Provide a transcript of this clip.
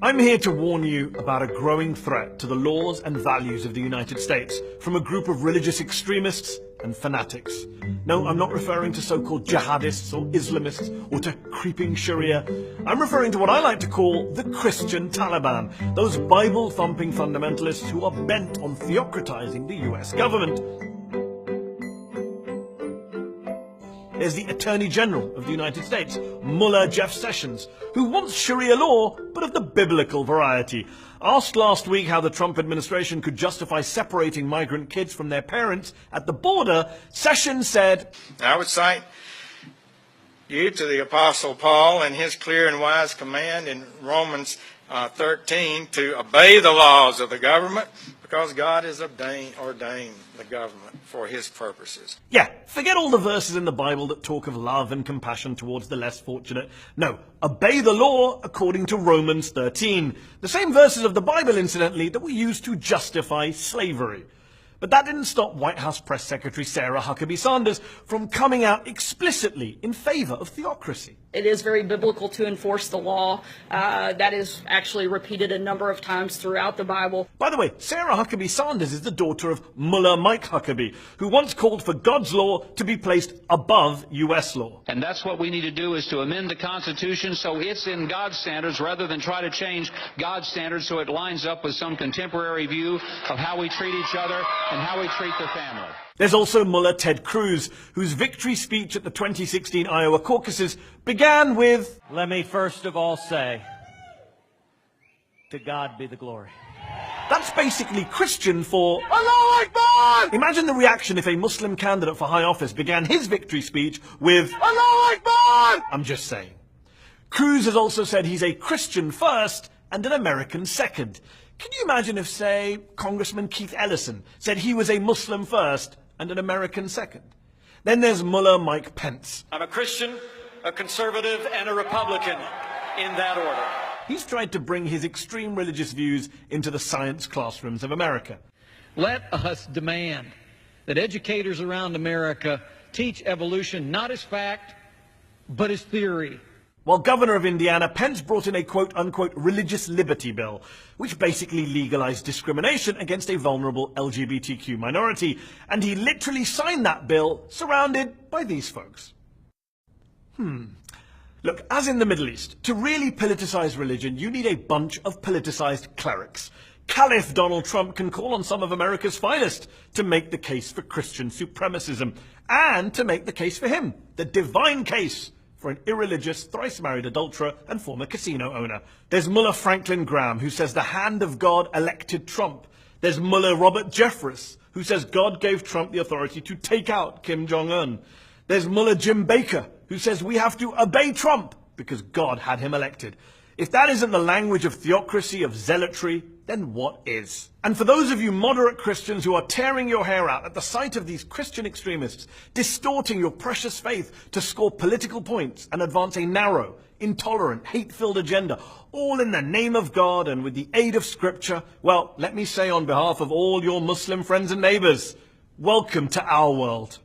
I'm here to warn you about a growing threat to the laws and values of the United States from a group of religious extremists and fanatics. No, I'm not referring to so-called jihadists or Islamists or to creeping Sharia. I'm referring to what I like to call the Christian Taliban, those Bible-thumping fundamentalists who are bent on theocratizing the US government. There's the Attorney General of the United States, Mullah Jeff Sessions, who wants Sharia law, but of the biblical variety. Asked last week how the Trump administration could justify separating migrant kids from their parents at the border, Sessions said, I would cite you to the Apostle Paul and his clear and wise command in Romans 13 to obey the laws of the government because God has ordained the government for his purposes. Yeah, forget all the verses in the Bible that talk of love and compassion towards the less fortunate. No, obey the law according to Romans 13. The same verses of the Bible, incidentally, that were used to justify slavery. But that didn't stop White House Press Secretary Sarah Huckabee Sanders from coming out explicitly in favor of theocracy. It is very biblical to enforce the law. That is actually repeated a number of times throughout the Bible. By the way, Sarah Huckabee Sanders is the daughter of Mullah Mike Huckabee, who once called for God's law to be placed above U.S. law. And that's what we need to do, is to amend the Constitution so it's in God's standards rather than try to change God's standards so it lines up with some contemporary view of how we treat each other and how we treat the family. There's also Mullah Ted Cruz, whose victory speech at the 2016 Iowa caucuses began with, "Let me first of all say, to God be the glory." That's basically Christian for Allahu Akbar! Imagine the reaction if a Muslim candidate for high office began his victory speech with Allahu Akbar! I'm just saying. Cruz has also said he's a Christian first and an American second. Can you imagine if, say, Congressman Keith Ellison said he was a Muslim first and an American second? Then there's Mullah Mike Pence. I'm a Christian, a conservative, and a Republican, in that order. He's tried to bring his extreme religious views into the science classrooms of America. Let us demand that educators around America teach evolution not as fact, but as theory. While governor of Indiana, Pence brought in a quote-unquote religious liberty bill, which basically legalized discrimination against a vulnerable LGBTQ minority, and he literally signed that bill surrounded by these folks. Look, as in the Middle East, to really politicize religion, you need a bunch of politicized clerics. Caliph Donald Trump can call on some of America's finest to make the case for Christian supremacism, and to make the case for him, the divine case for an irreligious, thrice-married adulterer and former casino owner. There's Mullah Franklin Graham, who says the hand of God elected Trump. There's Mullah Robert Jeffress, who says God gave Trump the authority to take out Kim Jong-un. There's Mullah Jim Baker, who says we have to obey Trump because God had him elected. If that isn't the language of theocracy, of zealotry, then what is? And for those of you moderate Christians who are tearing your hair out at the sight of these Christian extremists distorting your precious faith to score political points and advance a narrow, intolerant, hate-filled agenda, all in the name of God and with the aid of Scripture, well, let me say on behalf of all your Muslim friends and neighbors, welcome to our world.